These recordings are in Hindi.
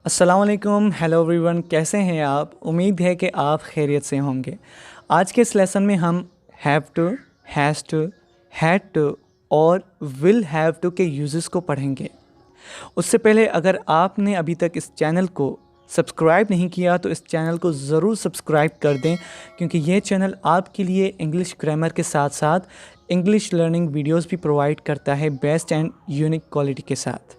अस्सलाम वालेकुम, हेलो एवरीवन, कैसे हैं आप? उम्मीद है कि आप खैरियत से होंगे। आज के इस लेसन में हम have to, has to, had to और विल हैव टू के यूजेस को पढ़ेंगे। उससे पहले अगर आपने अभी तक इस चैनल को सब्सक्राइब नहीं किया तो इस चैनल को ज़रूर सब्सक्राइब कर दें, क्योंकि ये चैनल आपके लिए इंग्लिश ग्रामर के साथ साथ इंग्लिश लर्निंग वीडियोस भी प्रोवाइड करता है बेस्ट एंड यूनिक क्वालिटी के साथ।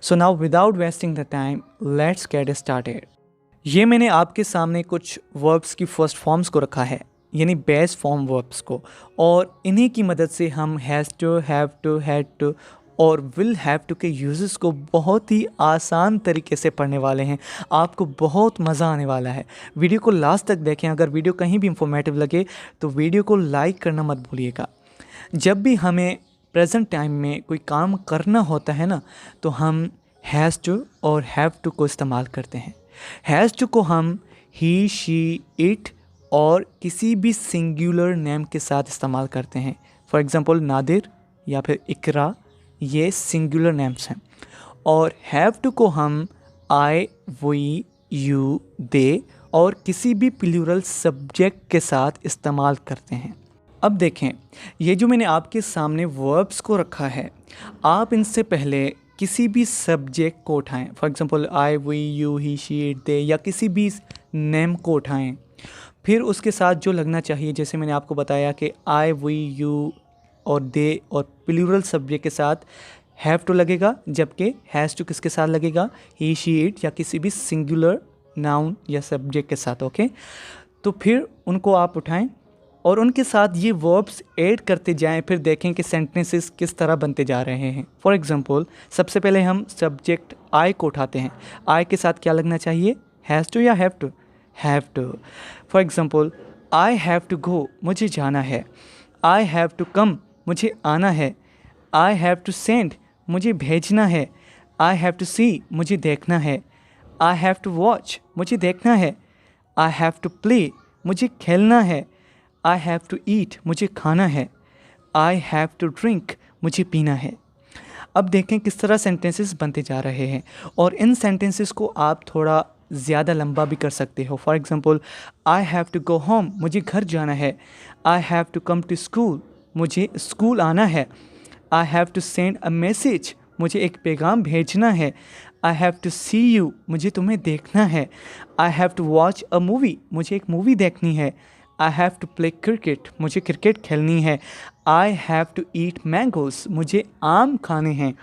So now without wasting the time let's get started. ये मैंने आपके सामने कुछ वर्ब्स की फर्स्ट फॉर्म्स को रखा है, यानी बेस फॉर्म वर्ब्स को, और इन्हीं की मदद से हम has to, have to, had to और विल हैव टू के यूजेस को बहुत ही आसान तरीके से पढ़ने वाले हैं। आपको बहुत मज़ा आने वाला है। वीडियो को लास्ट तक देखें। अगर वीडियो कहीं भी इंफॉर्मेटिव लगे तो वीडियो को लाइक करना मत भूलिएगा। जब भी हमें प्रेजेंट टाइम में कोई काम करना होता है ना, तो हम हैज़ टू और हैव टू को इस्तेमाल करते हैं। हैज़ टू को हम ही, शी, इट और किसी भी सिंगुलर नेम के साथ इस्तेमाल करते हैं। फॉर एग्ज़ाम्पल नादिर या फिर इकरा, ये सिंगुलर नेम्स हैं। और हैव टू को हम आई, वी, यू, दे और किसी भी प्लूरल सब्जेक्ट के साथ इस्तेमाल करते हैं। अब देखें, ये जो मैंने आपके सामने वर्ब्स को रखा है, आप इनसे पहले किसी भी सब्जेक्ट को उठाएं। For example I, we, you, he, she, it, they या किसी भी नेम को उठाएं। फिर उसके साथ जो लगना चाहिए, जैसे मैंने आपको बताया कि आई, वी, यू और दे और प्लूरल सब्जेक्ट के साथ हैव टू लगेगा, जबकि हैज़ टू किसके साथ लगेगा? ही, शी, इट या किसी भी सिंगुलर नाउन या सब्जेक्ट के साथ। ओके, तो फिर उनको आप उठाएं और उनके साथ ये वर्ब्स ऐड करते जाएं, फिर देखें कि सेंटेंसेस किस तरह बनते जा रहे हैं। फॉर एग्जांपल, सबसे पहले हम सब्जेक्ट आई को उठाते हैं। आई के साथ क्या लगना चाहिए? हैज़ टू या have to? Have to. For example, I have to go, मुझे जाना है। आई हैव टू कम, मुझे आना है। आई हैव टू सेंड, मुझे भेजना है। आई हैव टू सी, मुझे देखना है। आई हैव टू वॉच, मुझे देखना है। आई हैव टू प्ले, मुझे खेलना है। आई हैव टू ईट, मुझे खाना है। आई हैव टू ड्रिंक, मुझे पीना है। अब देखें किस तरह सेंटेंसेस बनते जा रहे हैं, और इन सेंटेंसेस को आप थोड़ा ज़्यादा लंबा भी कर सकते हो। For example, I have to go home, मुझे घर जाना है। I have to come to school, मुझे स्कूल आना है। I have to send a message, मुझे एक पैगाम भेजना है। I have to see you, मुझे तुम्हें देखना है। I have to watch a movie, मुझे एक मूवी देखनी है। I have to play cricket, मुझे क्रिकेट खेलनी है। I have to eat mangoes, मुझे आम खाने हैं।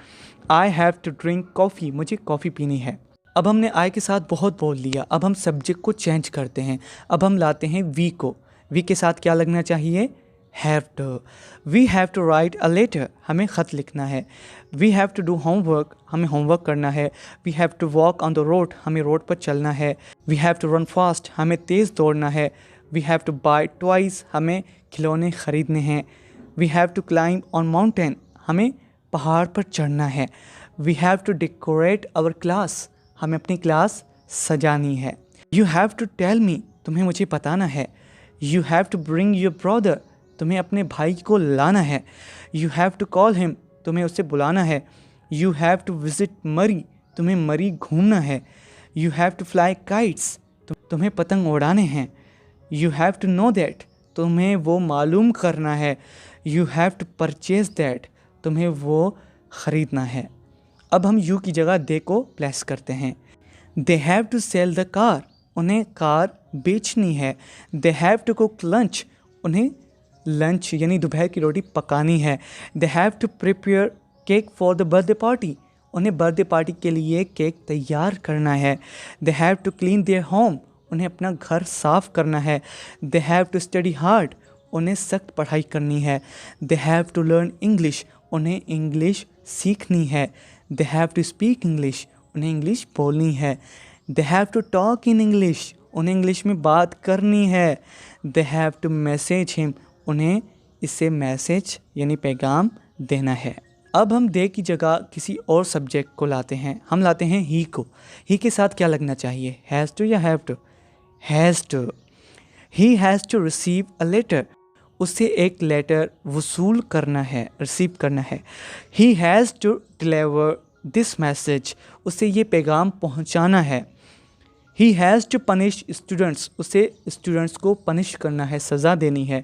I have to drink coffee, मुझे कॉफ़ी पीनी है। अब हमने आई के साथ बहुत बोल लिया, अब हम सब्जेक्ट को चेंज करते हैं। अब हम लाते हैं वी को। वी के साथ क्या लगना चाहिए? Have to. We have to write a letter, हमें ख़त लिखना है। We have to do homework, हमें होमवर्क करना है। We have to walk on the road, हमें रोड पर चलना है। We have to run fast, हमें तेज़ दौड़ना है। We have to buy toys, हमें खिलौने ख़रीदने हैं। We have to climb on mountain, हमें पहाड़ पर चढ़ना है। We have to decorate our class, हमें अपनी क्लास सजानी है। You have to tell me, तुम्हें मुझे बताना है। You have to bring your brother, तुम्हें अपने भाई को लाना है। You have to call him, तुम्हें उससे बुलाना है। यू हैव टू विज़िट मरी, तुम्हें मरी घूमना है। You have to fly kites, तुम्हें पतंग उड़ाने हैं। You have to know that, तुम्हें वो मालूम करना है। You have to purchase that, तुम्हें वो ख़रीदना है। अब हम यू की जगह दे को प्लेस करते हैं। They have to sell the car, उन्हें कार बेचनी है। They have to cook lunch, उन्हें लंच यानी दोपहर की रोटी पकानी है। They have to prepare cake for the birthday party, उन्हें बर्थडे पार्टी के लिए केक तैयार करना है। They have to clean their home, उन्हें अपना घर साफ़ करना है। They have to study hard, उन्हें सख्त पढ़ाई करनी है। They have to learn English, उन्हें इंग्लिश सीखनी है। They have to speak English, उन्हें इंग्लिश बोलनी है। They have to talk in English, उन्हें इंग्लिश में बात करनी है। They have to message him, उन्हें इससे मैसेज यानी पैगाम देना है। अब हम दे की जगह किसी और सब्जेक्ट को लाते हैं। हम लाते हैं ही को। ही के साथ क्या लगना चाहिए? हैज़ टू या have to? Has to. He has to receive a letter, उससे एक लेटर वसूल करना है, रिसीव करना है। He has to deliver this message, उसे ये पैगाम पहुंचाना है। He has to punish students, उसे स्टूडेंट्स को पनिश करना है, सज़ा देनी है।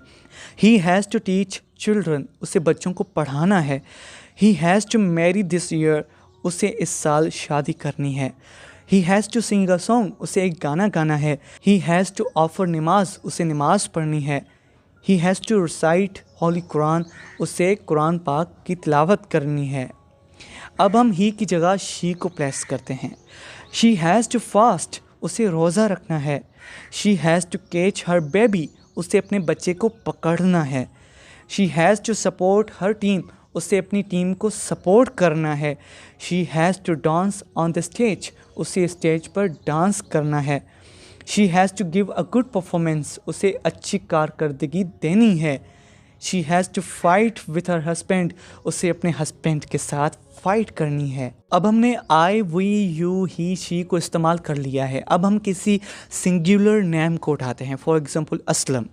He has to teach children, उसे बच्चों को पढ़ाना है। He has to marry this year, उसे इस साल शादी करनी है। He has to sing a song, उसे एक गाना गाना है। He has to offer namaz, उसे नमाज पढ़नी है। He has to recite holy Quran, उसे कुरान पाक की तिलावत करनी है। अब हम ही की जगह शी को प्लेस करते हैं। शी हैज़ टू फास्ट, उसे रोज़ा रखना है। She has to catch her baby, उसे अपने बच्चे को पकड़ना है। She has to support her team, उसे अपनी टीम को सपोर्ट करना है। She has to dance on the stage, उसे स्टेज पर डांस करना है। She has to give a good performance, उसे अच्छी कारकर्दगी देनी है। She has to fight with her husband, उसे अपने हस्बैंड के साथ फाइट करनी है। अब हमने आई, वी, यू, ही, शी को इस्तेमाल कर लिया है। अब हम किसी सिंगुलर नेम को उठाते हैं। For example Aslam.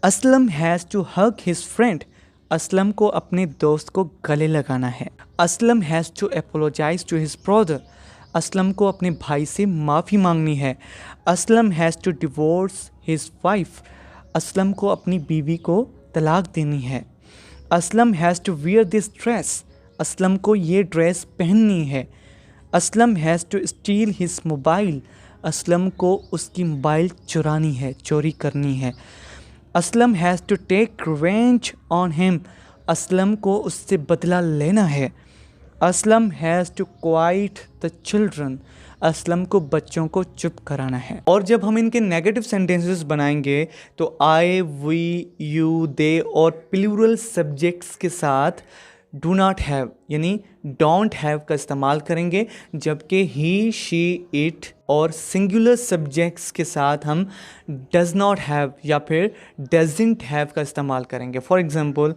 Aslam has to hug his friend, Aslam को अपने दोस्त को गले लगाना है। Aslam has to apologise to his brother, Aslam को अपने भाई से माफ़ी मांगनी है। Aslam has to divorce his wife, Aslam को अपनी बीवी को तलाक देनी है। Aslam has to wear this dress, Aslam को ये ड्रेस पहननी है। Aslam has to steal his mobile, Aslam को उसकी मोबाइल चुरानी है, चोरी करनी है। Aslam has to take revenge on him, Aslam को उससे बदला लेना है। Aslam has to quiet the children, Aslam को बच्चों को चुप कराना है। और जब हम इनके नेगेटिव सेंटेंसेस बनाएंगे तो आई, वी, यू, दे और प्लूरल सब्जेक्ट्स के साथ डू नॉट हैव यानी डोंट हैव का इस्तेमाल करेंगे, जबकि ही, शी, इट और सिंगुलर सब्जेक्ट्स के साथ हम डज नॉट हैव या फिर डजंट हैव का इस्तेमाल करेंगे। For example,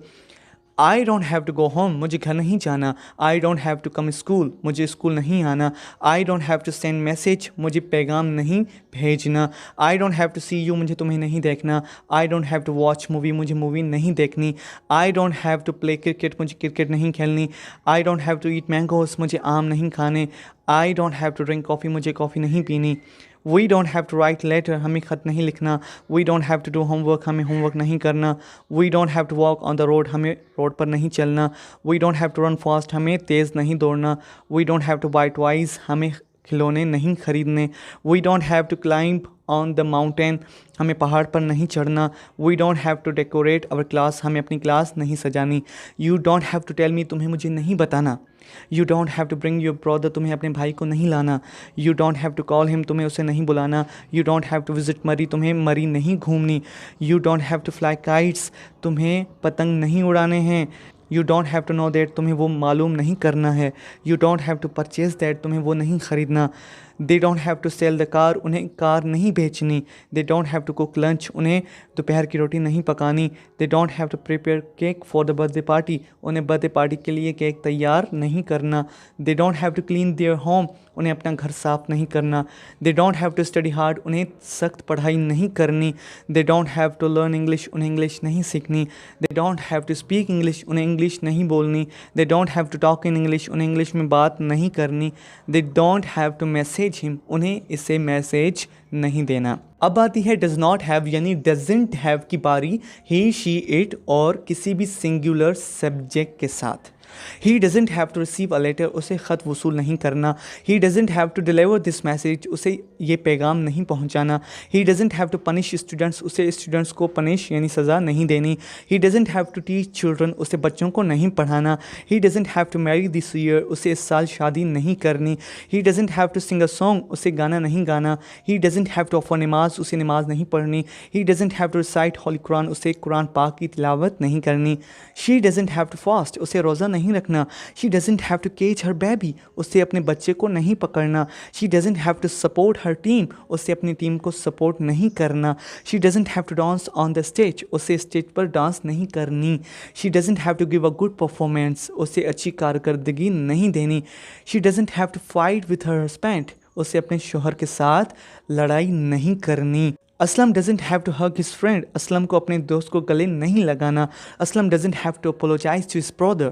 I don't have to go home, मुझे घर नहीं जाना। I don't have to come school, मुझे स्कूल नहीं आना। I don't have to send message, मुझे पैगाम नहीं भेजना। I don't have to see you, मुझे तुम्हें नहीं देखना। I don't have to watch movie, मुझे मूवी नहीं देखनी। I don't have to play cricket, मुझे क्रिकेट नहीं खेलनी। I don't have to eat mangoes, मुझे आम नहीं खाने। I don't have to drink coffee, मुझे कॉफ़ी नहीं पीनी। We don't have to write letter, हमें ख़त नहीं लिखना। We don't have to do homework, हमें होमवर्क नहीं करना। We don't have to walk on the road, हमें रोड पर नहीं चलना। We don't have to run fast, हमें तेज़ नहीं दौड़ना। We don't have to buy toys, हमें खिलौने नहीं खरीदने। We don't have to climb on the mountain, हमें पहाड़ पर नहीं चढ़ना। We don't have to decorate our class, हमें अपनी क्लास नहीं सजानी। You don't have to tell me, तुम्हें मुझे नहीं बताना। You don't have to bring your brother, तुम्हें अपने भाई को नहीं लाना। You don't have to call him, तुम्हें उसे नहीं बुलाना। You don't have to visit Murree, तुम्हें मरी नहीं घूमनी। You don't have to fly kites, तुम्हें पतंग नहीं उड़ाने हैं। You don't have to know that, तुम्हें वो मालूम नहीं करना है। You don't have to purchase that, तुम्हें वो नहीं ख़रीदना। They don't have to sell the car, उन्हें कार नहीं बेचनी। They don't have to cook lunch, उन्हें दोपहर की रोटी नहीं पकानी। They don't have to prepare cake for the birthday party, उन्हें बर्थडे पार्टी के लिए केक तैयार नहीं करना। They don't have to clean their home, उन्हें अपना घर साफ़ नहीं करना। They don't have to study hard, उन्हें सख्त पढ़ाई नहीं करनी। They don't have to learn English, उन्हें इंग्लिश नहीं सीखनी। They don't have to speak English, उन्हें इंग्लिश नहीं बोलनी। They don't have to talk in English, उन्हें इंग्लिश में बात नहीं करनी। They don't have to message him, उन्हें इसे मैसेज नहीं देना। अब आती है डज नॉट हैव यानी डजंट हैव की बारी, ही, शी, इट और किसी भी सिंगुलर सब्जेक्ट के साथ। He doesn't have to receive a letter, उसे ख़त वसूल नहीं करना। He doesn't have to deliver this message, उसे ये पैगाम नहीं पहुंचाना। He doesn't have to punish students, उसे स्टूडेंट्स को पनिश यानी सज़ा नहीं देनी। He doesn't have to teach children, उसे बच्चों को नहीं पढ़ाना। He doesn't have to marry this year, उसे इस साल शादी नहीं करनी। He doesn't have to sing a song, उसे गाना नहीं गाना। He doesn't have to offer namaz, उसे नमाज नहीं पढ़नी। He doesn't have to recite holy Quran, उसे कुरान पाक की तिलावत नहीं करनी। She doesn't have to fast, उसे रोज़ा नहीं रखना। शी डजेंट हैव टू केच हर बेबी, उसे अपने बच्चे को नहीं पकड़ना। She doesn't have to support her team, उसे अपनी टीम को सपोर्ट नहीं करना। She doesn't have to dance on the stage, उसे स्टेज पर डांस नहीं करनी। She doesn't have to give a good performance, उसे अच्छी कारकर्दगी नहीं देनी। She doesn't have to fight with her husband, उसे अपने शोहर के साथ लड़ाई नहीं करनी। Aslam doesn't have to hug his friend, Aslam को अपने दोस्त को गले नहीं लगाना। Aslam doesn't have to apologise to his brother,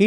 He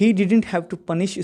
He didn't have to punish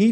He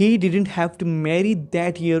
He didn't have to marry that year.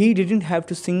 He didn't have to sing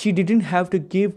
She didn't have to give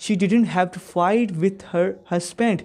She didn't have to fight with her husband.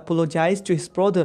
apologize to his brother.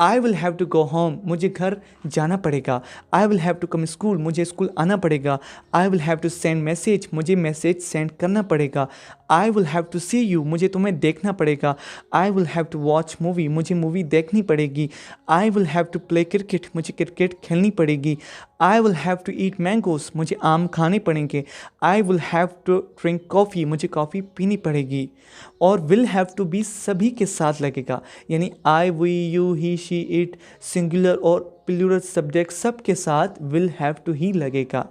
I will have to go home, मुझे घर जाना पड़ेगा. I will have to come school, मुझे स्कूल आना पड़ेगा. I will have to send message, मुझे मैसेज सेंड करना पड़ेगा. I will have to see you, मुझे तुम्हें देखना पड़ेगा. I will have to watch movie, मुझे मूवी देखनी पड़ेगी. I will have to play cricket, मुझे क्रिकेट खेलनी पड़ेगी. I will have to eat mangoes, मुझे आम खाने पड़ेंगे. I will have to drink coffee, मुझे कॉफ़ी पीनी पड़ेगी. और will have to भी सभी के साथ लगेगा, यानी I, we, you, he, she, it, singular और प्लूरल सब्जेक्ट सब के साथ will have to ही लगेगा.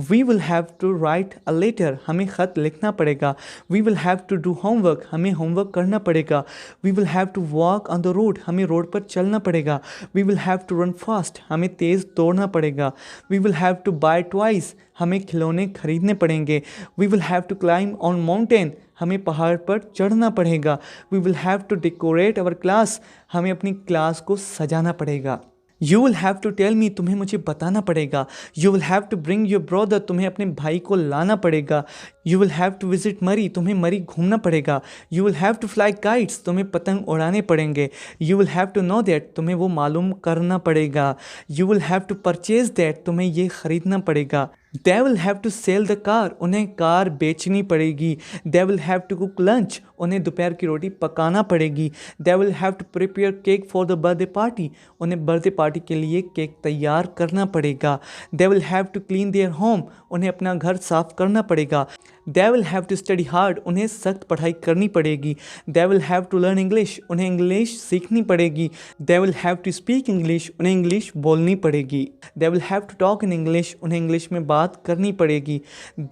We will have to write a letter, हमें ख़त लिखना पड़ेगा. We will have to do homework, हमें होमवर्क करना पड़ेगा. We will have to walk on the road, हमें रोड पर चलना पड़ेगा. We will have to run fast, हमें तेज़ दौड़ना पड़ेगा. We will have to buy toys, हमें खिलौने खरीदने पड़ेंगे. We will have to climb on mountain, हमें पहाड़ पर चढ़ना पड़ेगा. We will have to decorate our class, हमें अपनी क्लास को सजाना पड़ेगा. You will have to tell me, तुम्हें मुझे बताना पड़ेगा. You will have to bring your brother, तुम्हें अपने भाई को लाना पड़ेगा. You will have to visit मरी, तुम्हें मरी घूमना पड़ेगा. You will have to fly kites, तुम्हें पतंग उड़ाने पड़ेंगे. You will have to know that, तुम्हें वो मालूम करना पड़ेगा. You will have to purchase that, तुम्हें ये ख़रीदना पड़ेगा. They will have to sell the car, उन्हें कार बेचनी पड़ेगी. They will have to cook lunch, उन्हें दोपहर की रोटी पकाना पड़ेगी. They will have to prepare cake for the birthday party, उन्हें बर्थडे पार्टी के लिए केक तैयार करना पड़ेगा. They will have to clean their home, उन्हें अपना घर साफ करना पड़ेगा. They will have to study hard, उन्हें सख्त पढ़ाई करनी पड़ेगी. They will have to learn English, उन्हें इंग्लिश सीखनी पड़ेगी. They will have to speak English, उन्हें इंग्लिश बोलनी पड़ेगी. They will have to talk in English, उन्हें इंग्लिश में बात करनी पड़ेगी.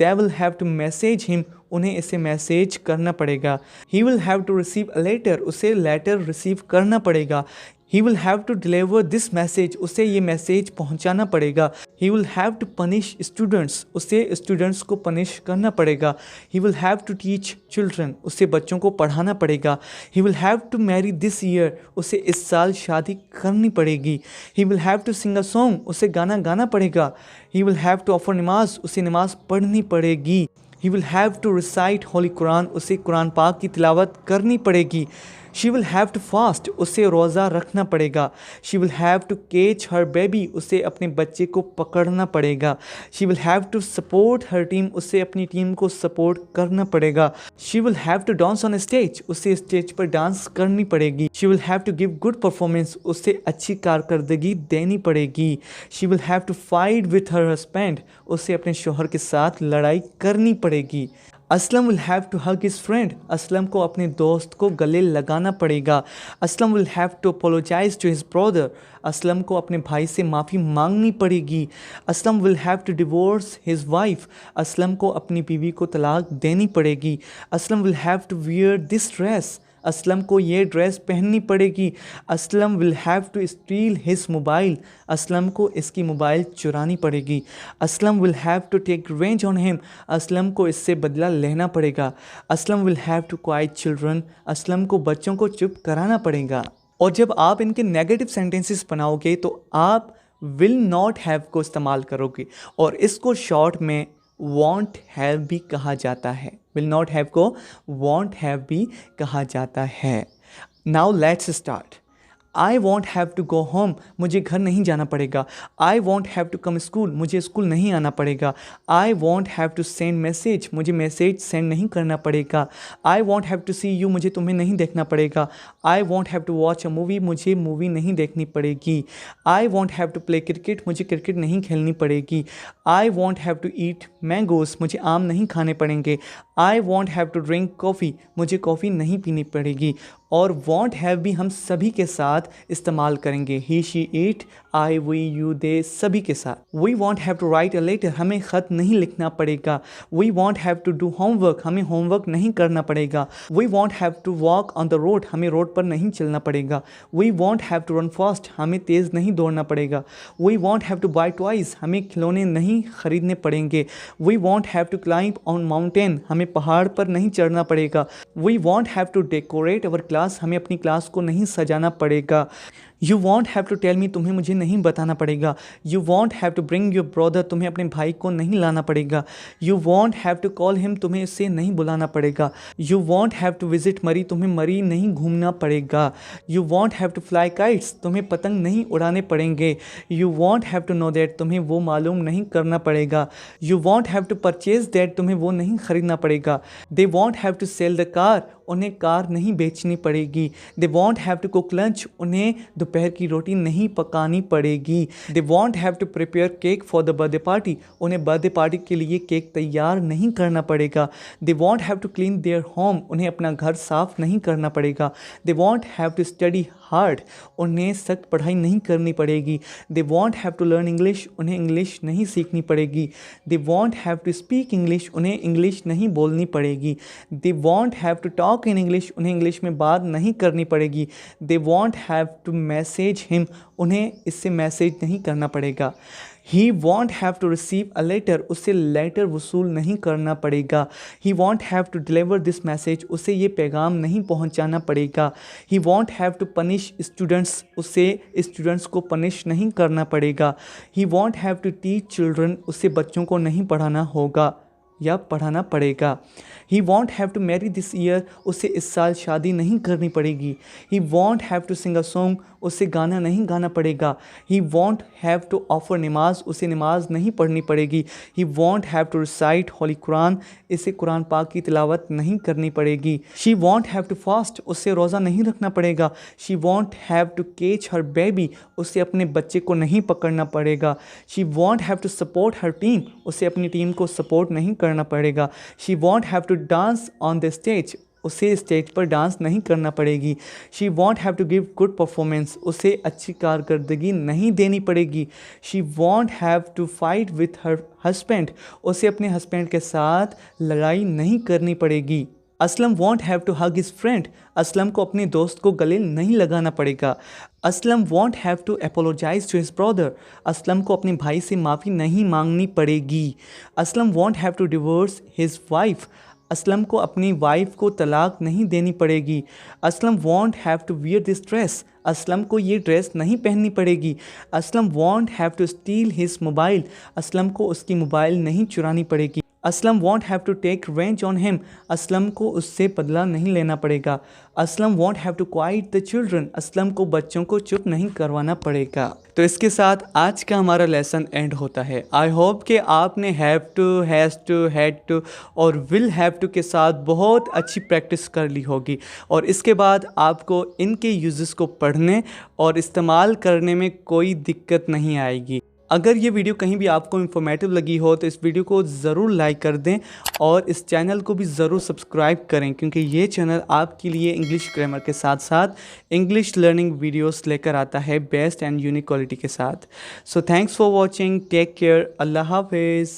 They will have to message him, उन्हें इसे मैसेज करना पड़ेगा. He will have to receive a letter, उसे लेटर रिसीव करना पड़ेगा. He will have to deliver this message, उसे ये मैसेज पहुंचाना पड़ेगा. He will have to punish students, उसे स्टूडेंट्स को पनिश करना पड़ेगा. He will have to teach children, उसे बच्चों को पढ़ाना पड़ेगा. He will have to marry this year, उसे इस साल शादी करनी पड़ेगी. He will have to sing a song, उसे गाना गाना पड़ेगा. He will have to offer नमाज, उसे नमाज पढ़नी पड़ेगी. He will have to recite Holy Quran, उसे कुरान पाक की तिलावत करनी पड़ेगी. She will have to fast, उसे रोज़ा रखना पड़ेगा. She will have to catch her baby, उसे अपने बच्चे को पकड़ना पड़ेगा. She will have to support her team, उसे अपनी टीम को सपोर्ट करना पड़ेगा. She will have to dance on a stage, उसे स्टेज पर डांस करनी पड़ेगी. She will have to give good performance, उसे अच्छी कारकर्दगी देनी पड़ेगी. She will have to fight with her husband, उसे अपने शौहर के साथ लड़ाई करनी पड़ेगी. Aslam will have to hug his friend, Aslam को अपने दोस्त को गले लगाना पड़ेगा. Aslam will have to apologize to his brother, Aslam को अपने भाई से माफ़ी मांगनी पड़ेगी. Aslam will have to divorce his wife, Aslam को अपनी बीवी को तलाक देनी पड़ेगी. Aslam will have to wear this dress, Aslam को ये ड्रेस पहननी पड़ेगी. Aslam will have to steal his mobile, Aslam को इसकी मोबाइल चुरानी पड़ेगी. Aslam will have to take revenge on him, Aslam को इससे बदला लेना पड़ेगा. Aslam will have to quiet children, Aslam को बच्चों को चुप कराना पड़ेगा. और जब आप इनके नेगेटिव सेंटेंसेस बनाओगे तो आप will not have को इस्तेमाल करोगे और इसको शॉर्ट में won't have भी कहा जाता है. will not have को won't have भी कहा जाता है. Now let's start. I won't have to go home, मुझे घर नहीं जाना पड़ेगा. I won't have to come school, मुझे स्कूल नहीं आना पड़ेगा. I won't have to send message, मुझे मैसेज सेंड नहीं करना पड़ेगा. I won't have to see you, मुझे तुम्हें नहीं देखना पड़ेगा. I won't have to watch a movie, मुझे मूवी नहीं देखनी पड़ेगी. I won't have to play cricket, मुझे क्रिकेट नहीं खेलनी पड़ेगी. I won't have to eat mangoes, मुझे आम नहीं खाने पड़ेंगे. I won't have to drink coffee, मुझे कॉफ़ी नहीं पीनी पड़ेगी. और won't have भी हम सभी के साथ इस्तेमाल करेंगे. he, she, it, I, we, you, they सभी के साथ. We won't have to write a letter, हमें ख़त नहीं लिखना पड़ेगा. We won't have to do homework, हमें होमवर्क नहीं करना पड़ेगा. We won't have to walk on the road, हमें रोड पर नहीं चलना पड़ेगा. We won't have to run fast, हमें तेज़ नहीं दौड़ना पड़ेगा. We won't have to buy toys, हमें खिलौने नहीं ख़रीदने पड़ेंगे. We won't have to climb on mountain, हमें पहाड़ पर नहीं चढ़ना पड़ेगा. We won't have to decorate our class, हमें अपनी क्लास को नहीं सजाना पड़ेगा. You won't have to tell me, तुम्हें मुझे नहीं बताना पड़ेगा। You won't have to bring your brother, तुम्हें अपने भाई को नहीं लाना पड़ेगा। You won't have to call him, तुम्हें इससे नहीं बुलाना पड़ेगा। You won't have to visit Murree, तुम्हें मरी नहीं घूमना पड़ेगा। You won't have to fly kites, तुम्हें पतंग नहीं उड़ाने पड़ेंगे। You won't have to know that, तुम्हें वो मालूम नहीं करना पड़ेगा। You won't have to purchase that, तुम्हें वो नहीं खरीदना पड़ेगा। They won't have to sell the car, उन्हें कार नहीं बेचनी पड़ेगी। They won't have to cook lunch, उन्हें दोपहर की रोटी नहीं पकानी पड़ेगी। They won't have to prepare cake for the birthday party, उन्हें बर्थडे पार्टी के लिए केक तैयार नहीं करना पड़ेगा। They won't have to clean their home, उन्हें अपना घर साफ नहीं करना पड़ेगा। They won't have to study hard, उन्हें सख्त पढ़ाई नहीं करनी पड़ेगी। They won't have to learn English, उन्हें इंग्लिश नहीं सीखनी पड़ेगी। They won't have to speak English, उन्हें इंग्लिश नहीं बोलनी पड़ेगी। They won't have to talk in English, उन्हें इंग्लिश में बात नहीं करनी पड़ेगी। They won't have to message him, उन्हें इससे मैसेज नहीं करना पड़ेगा। He won't have to receive a letter, उससे लेटर वसूल नहीं करना पड़ेगा। He won't have to deliver this message, उसे ये पैगाम नहीं पहुंचाना पड़ेगा। He won't have to punish students, उसे स्टूडेंट्स को पनिश नहीं करना पड़ेगा। He won't have to teach children, उससे बच्चों को नहीं पढ़ाना होगा या पढ़ाना पड़ेगा। He won't have to marry this year, उसे इस साल शादी नहीं करनी पड़ेगी। He won't have to sing a song, उसे गाना नहीं गाना पड़ेगा। He won't have to offer namaz, उसे नमाज नहीं पढ़नी पड़ेगी। He won't have to recite holy Quran, इसे कुरान पाक की तिलावत नहीं करनी पड़ेगी। She won't have to fast, उससे रोज़ा नहीं रखना पड़ेगा। शी वॉन्ट हैव टू केच हर बेबी, उसे अपने बच्चे को नहीं पकड़ना पड़ेगा। She won't have to support her team, उसे अपनी टीम को सपोर्ट नहीं करना पड़ेगा। She won't have to dance on the stage, उसे स्टेज पर डांस नहीं करना पड़ेगी। She won't have to give good performance, उसे अच्छी कारकर्दगी नहीं देनी पड़ेगी। She won't have to fight with her husband, उसे अपने हस्बैंड के साथ लड़ाई नहीं करनी पड़ेगी। Aslam won't have to hug his friend, Aslam को अपने दोस्त को गले नहीं लगाना पड़ेगा। Aslam won't have to apologise to his brother, Aslam को अपने भाई से माफ़ी नहीं मांगनी पड़ेगी। Aslam won't have to divorce his wife, Aslam को अपनी वाइफ को तलाक नहीं देनी पड़ेगी। Aslam won't have to wear this dress, Aslam को ये ड्रेस नहीं पहननी पड़ेगी। Aslam won't have to steal his mobile, Aslam को उसकी मोबाइल नहीं चुरानी पड़ेगी। Aslam won't have to take revenge on him, Aslam को उससे बदला नहीं लेना पड़ेगा। Aslam won't have to quiet the children, Aslam को बच्चों को चुप नहीं करवाना पड़ेगा। तो इसके साथ आज का हमारा लेसन एंड होता है। आई होप कि आपने have to, has to, had to और विल हैव टू के साथ बहुत अच्छी प्रैक्टिस कर ली होगी और इसके बाद आपको इनके यूजेस को पढ़ने और इस्तेमाल करने में कोई दिक्कत नहीं आएगी। अगर ये वीडियो कहीं भी आपको इन्फॉर्मेटिव लगी हो तो इस वीडियो को ज़रूर लाइक कर दें और इस चैनल को भी ज़रूर सब्सक्राइब करें क्योंकि ये चैनल आपके लिए इंग्लिश ग्रामर के साथ साथ इंग्लिश लर्निंग वीडियोस लेकर आता है बेस्ट एंड यूनिक क्वालिटी के साथ। So thanks for watching, take care, अल्लाह हाफिज़।